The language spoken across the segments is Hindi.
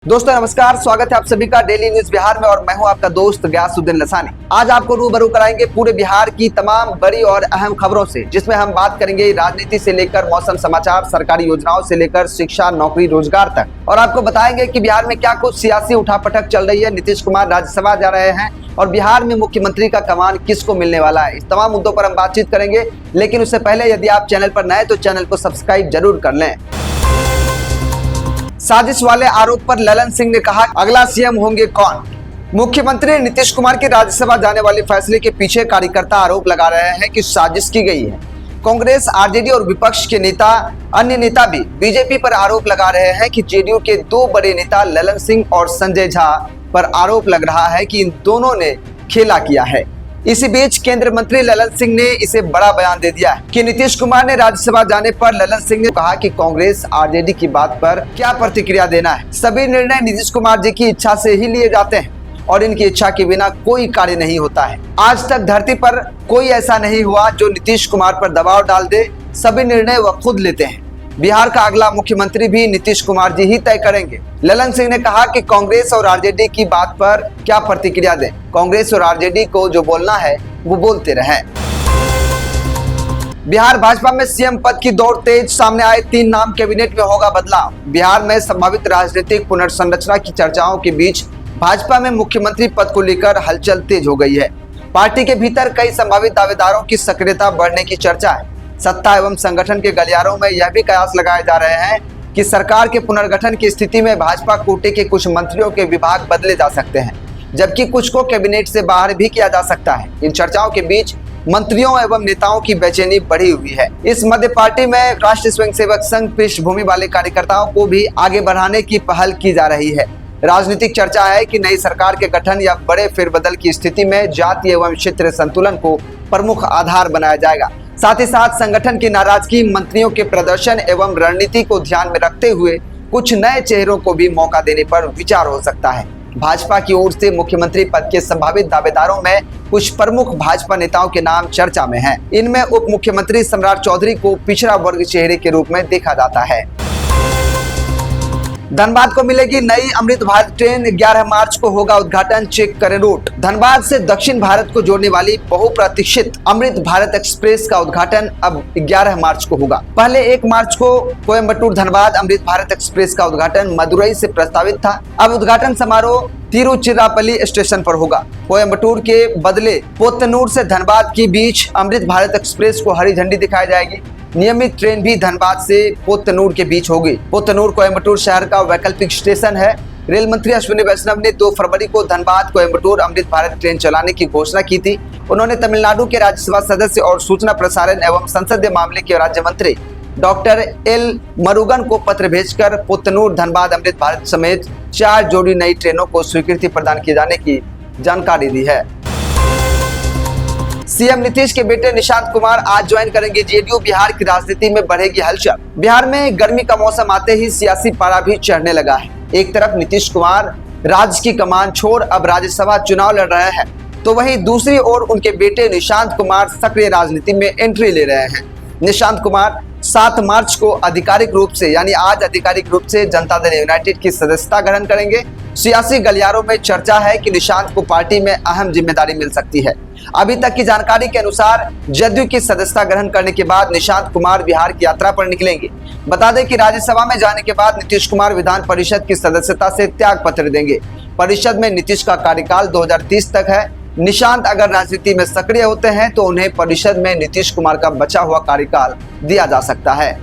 दोस्तों नमस्कार, स्वागत है आप सभी का डेली न्यूज बिहार में और मैं हूं आपका दोस्त गयासुद्दीन लसानी। आज आपको रूबरू कराएंगे पूरे बिहार की तमाम बड़ी और अहम खबरों से, जिसमें हम बात करेंगे राजनीति से लेकर मौसम समाचार, सरकारी योजनाओं से लेकर शिक्षा, नौकरी, रोजगार तक। और आपको बताएंगे कि बिहार में क्या कुछ सियासी उठापटक चल रही है। नीतीश कुमार राज्यसभा जा रहे हैं और बिहार में मुख्यमंत्री का कमान किसको मिलने वाला है, इस तमाम मुद्दों पर हम बातचीत करेंगे। लेकिन उससे पहले यदि आप चैनल पर नए तो चैनल को सब्सक्राइब जरूर कर लें। साजिश वाले आरोप पर ललन सिंह ने कहा, अगला सीएम होंगे कौन। मुख्यमंत्री नीतीश कुमार के राज्यसभा जाने वाले फैसले के पीछे कार्यकर्ता आरोप लगा रहे हैं कि साजिश की गई है। कांग्रेस, आरजेडी और विपक्ष के नेता, अन्य नेता भी बीजेपी पर आरोप लगा रहे हैं कि जेडीयू के दो बड़े नेता ललन सिंह और संजय झा पर आरोप लग रहा है कि इन दोनों ने खेला किया है। इसी बीच केंद्रीय मंत्री ललन सिंह ने इसे बड़ा बयान दे दिया है कि नीतीश कुमार ने राज्यसभा जाने पर ललन सिंह ने कहा कि कांग्रेस, आरजेडी की बात पर क्या प्रतिक्रिया देना है। सभी निर्णय नीतीश कुमार जी की इच्छा से ही लिए जाते हैं और इनकी इच्छा के बिना कोई कार्य नहीं होता है। आज तक धरती पर कोई ऐसा नहीं हुआ जो नीतीश कुमार पर दबाव डाल दे। सभी निर्णय वह खुद लेते हैं। बिहार का अगला मुख्यमंत्री भी नीतीश कुमार जी ही तय करेंगे। ललन सिंह ने कहा कि कांग्रेस और आरजेडी की बात पर क्या प्रतिक्रिया दें। कांग्रेस और आरजेडी को जो बोलना है वो बोलते रहें। बिहार भाजपा में सीएम पद की दौड़ तेज, सामने आए 3 नाम, कैबिनेट में होगा बदलाव। बिहार में संभावित राजनीतिक पुनर्संरचना की चर्चाओं के बीच भाजपा में मुख्यमंत्री पद को लेकर हलचल तेज हो गई है। पार्टी के भीतर कई संभावित दावेदारों की सक्रियता बढ़ने की चर्चा है। सत्ता एवं संगठन के गलियारों में यह भी कयास लगाए जा रहे हैं कि सरकार के पुनर्गठन की स्थिति में भाजपा कोटे के कुछ मंत्रियों के विभाग बदले जा सकते हैं, जबकि कुछ को कैबिनेट से बाहर भी किया जा सकता है। इन चर्चाओं के बीच मंत्रियों एवं नेताओं की बेचैनी बढ़ी हुई है। इस मध्य पार्टी में राष्ट्रीय स्वयंसेवक संघ पृष्ठभूमि वाले कार्यकर्ताओं को भी आगे बढ़ाने की पहल की जा रही है। राजनीतिक चर्चा है कि नई सरकार के गठन या बड़े फेरबदल की स्थिति में जाति एवं क्षेत्रीय संतुलन को प्रमुख आधार बनाया जाएगा। साथ ही साथ संगठन की नाराजगी, मंत्रियों के प्रदर्शन एवं रणनीति को ध्यान में रखते हुए कुछ नए चेहरों को भी मौका देने पर विचार हो सकता है। भाजपा की ओर से मुख्यमंत्री पद के संभावित दावेदारों में कुछ प्रमुख भाजपा नेताओं के नाम चर्चा में हैं। इनमें उप मुख्यमंत्री सम्राट चौधरी को पिछड़ा वर्ग चेहरे के रूप में देखा जाता है। धनबाद को मिलेगी नई अमृत भारत ट्रेन, 11 मार्च को होगा उद्घाटन, चेक करें रूट। धनबाद से दक्षिण भारत को जोड़ने वाली बहुप्रतीक्षित अमृत भारत एक्सप्रेस का उद्घाटन अब 11 मार्च को होगा। पहले 1 मार्च को कोयम्बटूर धनबाद अमृत भारत एक्सप्रेस का उद्घाटन मदुरई से प्रस्तावित था। अब उद्घाटन समारोह तिरुचिरापल्ली स्टेशन पर होगा। कोयम्बटूर के बदले पोत्तनूर से धनबाद के बीच अमृत भारत एक्सप्रेस को हरी झंडी दिखाई जाएगी। नियमित ट्रेन भी धनबाद से पोत्तनूर के बीच होगी। पोत्तनूर कोयम्बटूर शहर का वैकल्पिक स्टेशन है। रेल मंत्री अश्विनी वैष्णव ने 2 फरवरी को धनबाद कोयम्बटूर अमृत भारत ट्रेन चलाने की घोषणा की थी। उन्होंने तमिलनाडु के राज्यसभा सदस्य और सूचना प्रसारण एवं संसदीय मामले के राज्य मंत्री डॉक्टर एल मरुगन को पत्र भेजकर पोत्तनूर धनबाद अमृत भारत समेत 4 जोड़ी नई ट्रेनों को स्वीकृति प्रदान किए जाने की जानकारी दी है। सीएम नीतीश के बेटे निशांत कुमार आज ज्वाइन करेंगे जेडीयू। बिहार की राजनीति में बढ़ेगी हलचल। बिहार में गर्मी का मौसम आते ही सियासी पारा भी चढ़ने लगा है। एक तरफ नीतीश कुमार राज्य की कमान छोड़ अब राज्यसभा चुनाव लड़ रहे हैं, तो वहीं दूसरी ओर उनके बेटे निशांत कुमार सक्रिय राजनीति में एंट्री ले रहे हैं। निशांत कुमार 7 मार्च को आधिकारिक रूप से यानी आज आधिकारिक रूप से जनता दल यूनाइटेड की सदस्यता ग्रहण करेंगे। सियासी गलियारों में चर्चा है कि निशांत को पार्टी में अहम जिम्मेदारी मिल सकती है। अभी तक की जानकारी के अनुसार जदयू की सदस्यता ग्रहण करने के बाद निशांत कुमार बिहार की यात्रा पर निकलेंगे। बता दें कि राज्यसभा में जाने के बाद नीतीश कुमार विधान परिषद की सदस्यता से त्याग पत्र देंगे। परिषद में नीतीश का कार्यकाल 2030 तक है। निशांत अगर राजनीति में सक्रिय होते हैं तो उन्हें परिषद में नीतीश कुमार का बचा हुआ कार्यकाल दिया जा सकता है।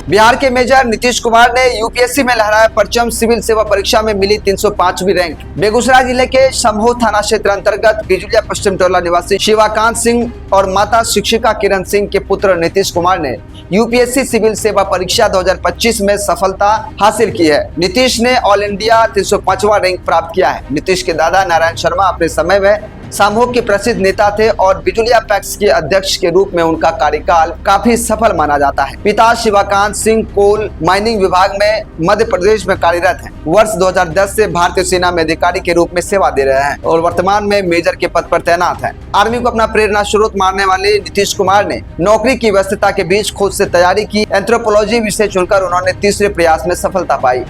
बिहार के मेजर नीतीश कुमार ने यूपीएससी में लहराया परचम, सिविल सेवा परीक्षा में मिली 305वीं रैंक। बेगूसराय जिले के शंभू थाना क्षेत्र अंतर्गत बिजुलिया पश्चिम टोला निवासी शिवाकांत सिंह और माता शिक्षिका किरण सिंह के पुत्र नीतीश कुमार ने यूपीएससी सिविल सेवा परीक्षा 2025 में सफलता हासिल की है। नीतीश ने ऑल इंडिया 305वां रैंक प्राप्त किया है। नीतीश के दादा नारायण शर्मा अपने समय में सामूहिक के प्रसिद्ध नेता थे और बिजुलिया पैक्स के अध्यक्ष के रूप में उनका कार्यकाल काफी सफल माना जाता है। पिता शिवाकांत सिंह कोल माइनिंग विभाग में मध्य प्रदेश में कार्यरत हैं। वर्ष 2010 से भारतीय सेना में अधिकारी के रूप में सेवा दे रहे हैं और वर्तमान में मेजर के पद पर तैनात हैं। आर्मी को अपना प्रेरणा स्रोत मानने वाले नीतीश कुमार ने नौकरी की व्यस्तता के बीच खुद से तैयारी की। एंथ्रोपोलॉजी विषय चुनकर उन्होंने तीसरे प्रयास में सफलता पाई।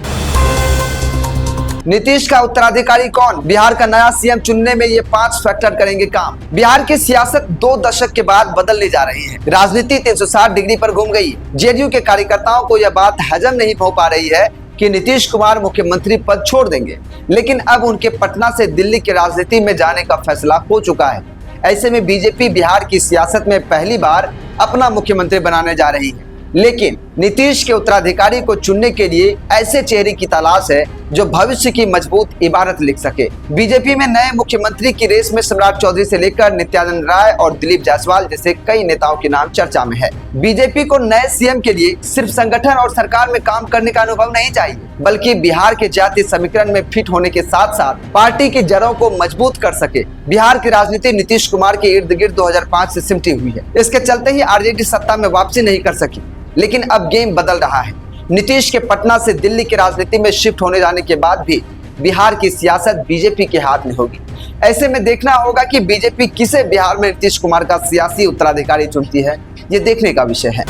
नीतीश का उत्तराधिकारी कौन? बिहार का नया सीएम चुनने में ये 5 फैक्टर करेंगे काम। बिहार की सियासत 2 दशक के बाद बदलने जा रही है। राजनीति 360 डिग्री पर घूम गई। जेडीयू के कार्यकर्ताओं को यह बात हजम नहीं हो पा रही है कि नीतीश कुमार मुख्यमंत्री पद छोड़ देंगे, लेकिन अब उनके पटना से दिल्ली की राजनीति में जाने का फैसला हो चुका है। ऐसे में बीजेपी बिहार की सियासत में पहली बार अपना मुख्यमंत्री बनाने जा रही है, लेकिन नीतीश के उत्तराधिकारी को चुनने के लिए ऐसे चेहरे की तलाश है जो भविष्य की मजबूत इबारत लिख सके। बीजेपी में नए मुख्यमंत्री की रेस में सम्राट चौधरी से लेकर नित्यानंद राय और दिलीप जायसवाल जैसे कई नेताओं के नाम चर्चा में है। बीजेपी को नए सीएम के लिए सिर्फ संगठन और सरकार में काम करने का अनुभव नहीं चाहिए, बल्कि बिहार के जातीय समीकरण में फिट होने के साथ साथ पार्टी की जड़ों को मजबूत कर सके। बिहार की राजनीति नीतीश कुमार के इर्द गिर्द 2005 से सिमटी हुई है। इसके चलते ही आरजेडी सत्ता में वापसी नहीं कर सकी, लेकिन अब गेम बदल रहा है। नीतीश के पटना से दिल्ली की राजनीति में शिफ्ट होने जाने के बाद भी बिहार की सियासत बीजेपी के हाथ में होगी। ऐसे में देखना होगा कि बीजेपी किसे बिहार में नीतीश कुमार का सियासी उत्तराधिकारी चुनती है, ये देखने का विषय है।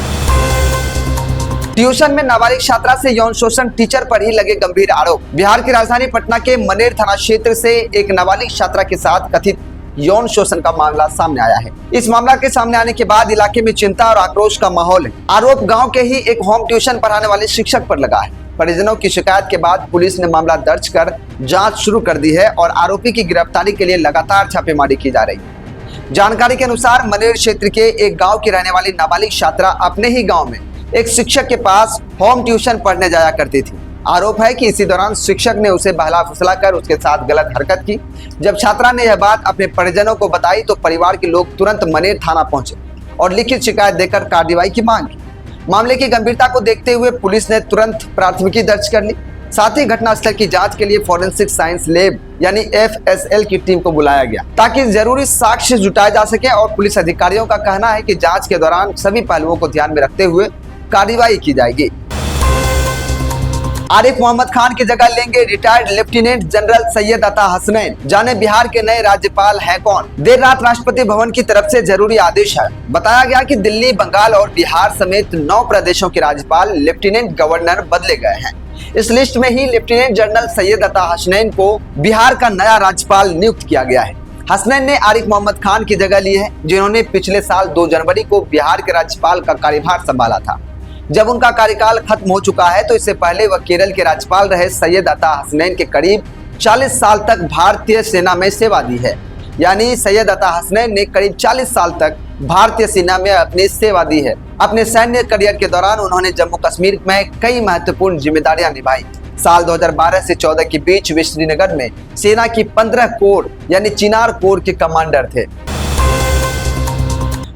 ट्यूशन में नाबालिग छात्रा से यौन शोषण, टीचर पर ही लगे गंभीर आरोप। बिहार की राजधानी पटना के मनेर थाना क्षेत्र से एक नाबालिग छात्रा के साथ कथित यौन शोषण का मामला सामने आया है। इस मामला के सामने आने के बाद इलाके में चिंता और आक्रोश का माहौल है। आरोप गांव के ही एक होम ट्यूशन पढ़ाने वाले शिक्षक पर लगा है। परिजनों की शिकायत के बाद पुलिस ने मामला दर्ज कर जांच शुरू कर दी है और आरोपी की गिरफ्तारी के लिए लगातार छापेमारी की जा रही है। जानकारी के अनुसार मनेर क्षेत्र के एक गाँव की रहने वाली नाबालिग छात्रा अपने ही गाँव में एक शिक्षक के पास होम ट्यूशन पढ़ने जाया करती थी। आरोप है कि इसी दौरान शिक्षक ने उसे बहला फुसला कर उसके साथ गलत हरकत की। जब छात्रा ने यह बात अपने परिजनों को बताई तो परिवार के लोग तुरंत मनेर थाना पहुंचे और लिखित शिकायत देकर कार्रवाई की मांग की। मामले की गंभीरता को देखते हुए पुलिस ने तुरंत प्राथमिकी दर्ज कर ली। साथ ही घटनास्थल की जांच के लिए फॉरेंसिक साइंस लैब यानी FSL की टीम को बुलाया गया ताकि जरूरी साक्ष्य जुटाए जा सके और पुलिस अधिकारियों का कहना है कि जांच के दौरान सभी पहलुओं को ध्यान में रखते हुए कार्रवाई की जाएगी। आरिफ मोहम्मद खान की जगह लेंगे रिटायर्ड लेफ्टिनेंट जनरल सैयद अता हसनैन। जाने बिहार के नए राज्यपाल हैं कौन? देर रात राष्ट्रपति भवन की तरफ से जरूरी आदेश है। बताया गया कि दिल्ली, बंगाल और बिहार समेत 9 प्रदेशों के राज्यपाल लेफ्टिनेंट गवर्नर बदले गए हैं। इस लिस्ट में ही लेफ्टिनेंट जनरल सैयद अता हसनैन को बिहार का नया राज्यपाल नियुक्त किया गया है। हसनैन ने आरिफ मोहम्मद खान की जगह ली है, जिन्होंने पिछले साल 2 जनवरी को बिहार के राज्यपाल का कार्यभार संभाला था। जब उनका कार्यकाल खत्म हो चुका है तो इससे पहले वह केरल के राज्यपाल रहे सैयद अता हसनैन के करीब 40 साल तक भारतीय सेना में सेवा दी है। यानी सैयद अता हसनैन ने करीब 40 साल तक भारतीय सेना में अपनी सेवा दी है। अपने सैन्य करियर के दौरान उन्होंने जम्मू कश्मीर में कई महत्वपूर्ण जिम्मेदारियां निभाई। साल 2012 से 14 के बीच वे श्रीनगर में सेना की 15 कोर यानी चिनार कोर के कमांडर थे।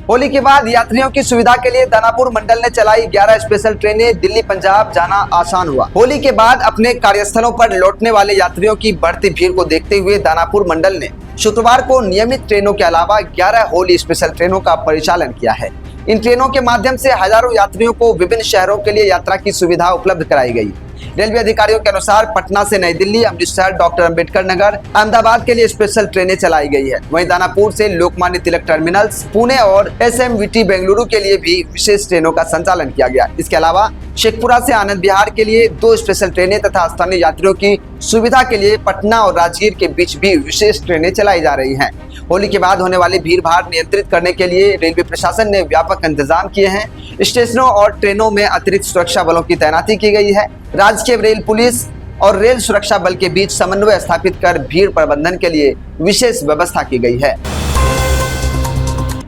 होली के बाद यात्रियों की सुविधा के लिए दानापुर मंडल ने चलाई 11 स्पेशल ट्रेनें। दिल्ली पंजाब जाना आसान हुआ। होली के बाद अपने कार्यस्थलों पर लौटने वाले यात्रियों की बढ़ती भीड़ को देखते हुए दानापुर मंडल ने शुक्रवार को नियमित ट्रेनों के अलावा 11 होली स्पेशल ट्रेनों का परिचालन किया है। इन ट्रेनों के माध्यम से हजारों यात्रियों को विभिन्न शहरों के लिए यात्रा की सुविधा उपलब्ध कराई गई। रेलवे अधिकारियों के अनुसार पटना से नई दिल्ली, अमृतसर, डॉक्टर अंबेडकर नगर, अहमदाबाद के लिए स्पेशल ट्रेनें चलाई गई है। वहीं दानापुर से लोकमान्य तिलक टर्मिनल्स, पुणे और SMVT बेंगलुरु के लिए भी विशेष ट्रेनों का संचालन किया गया। इसके अलावा शेखपुरा से आनंद विहार के लिए 2 स्पेशल ट्रेनें तथा स्थानीय यात्रियों की सुविधा के लिए पटना और राजगीर के बीच भी विशेष ट्रेनें चलाई जा रही हैं। होली के बाद होने वाली भीड़ भाड़ नियंत्रित करने के लिए रेलवे प्रशासन ने व्यापक इंतजाम किए हैं। स्टेशनों और ट्रेनों में अतिरिक्त सुरक्षा बलों की तैनाती की गई है। राज्य के रेल पुलिस और रेल सुरक्षा बल के बीच समन्वय स्थापित कर भीड़ प्रबंधन के लिए विशेष व्यवस्था की गई है।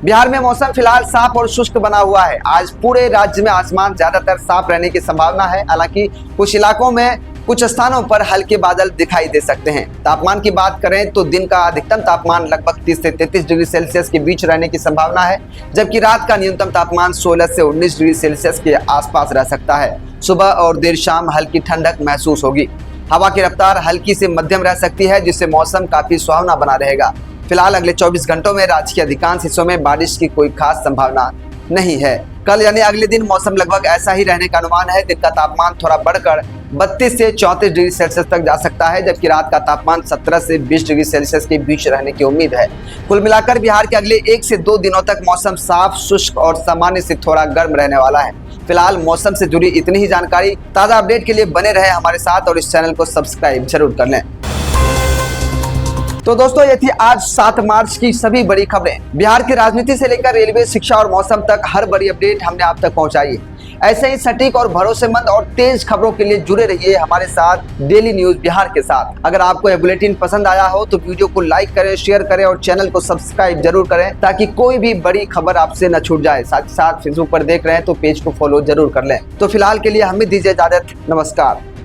बिहार में मौसम फिलहाल साफ और शुष्क बना हुआ है। आज पूरे राज्य में आसमान ज्यादातर साफ रहने की संभावना है। हालांकि कुछ इलाकों में कुछ स्थानों पर हल्के बादल दिखाई दे सकते हैं। तापमान की बात करें तो दिन का अधिकतम तापमान लगभग 30 से 33 डिग्री सेल्सियस के बीच रहने की संभावना है, जबकि रात का न्यूनतम तापमान 16 से 19 डिग्री सेल्सियस के आसपास रह सकता है। सुबह और देर शाम हल्की ठंडक महसूस होगी। हवा की रफ्तार हल्की से मध्यम रह सकती है, जिससे मौसम काफी सुहावना बना रहेगा। फिलहाल अगले 24 घंटों में राज्य के अधिकांश हिस्सों में बारिश की कोई खास संभावना नहीं है। कल यानी अगले दिन मौसम लगभग ऐसा ही रहने का अनुमान है। दिन का तापमान थोड़ा बढ़कर 32 से 34 डिग्री सेल्सियस तक जा सकता है, जबकि रात का तापमान 17 से 20 डिग्री सेल्सियस के बीच रहने की उम्मीद है। कुल मिलाकर बिहार के अगले 1 से 2 दिनों तक मौसम साफ, शुष्क और सामान्य से थोड़ा गर्म रहने वाला है। फिलहाल मौसम से जुड़ी इतनी ही जानकारी। ताज़ा अपडेट के लिए बने रहे हमारे साथ और इस चैनल को सब्सक्राइब जरूर कर लें। तो दोस्तों, ये थी आज 7 मार्च की सभी बड़ी खबरें। बिहार की राजनीति से लेकर रेलवे, शिक्षा और मौसम तक हर बड़ी अपडेट हमने आप तक पहुंचाई है। ऐसे ही सटीक और भरोसेमंद और तेज खबरों के लिए जुड़े रहिए हमारे साथ डेली न्यूज बिहार के साथ। अगर आपको यह बुलेटिन पसंद आया हो तो वीडियो को लाइक करें, शेयर करें और चैनल को सब्सक्राइब जरूर करें ताकि कोई भी बड़ी खबर आपसे न छूट जाए। साथ ही साथ फेसबुक पर देख रहे हैं तो पेज को फॉलो जरूर कर लें। तो फिलहाल के लिए हमें दीजिए इजाजत। नमस्कार।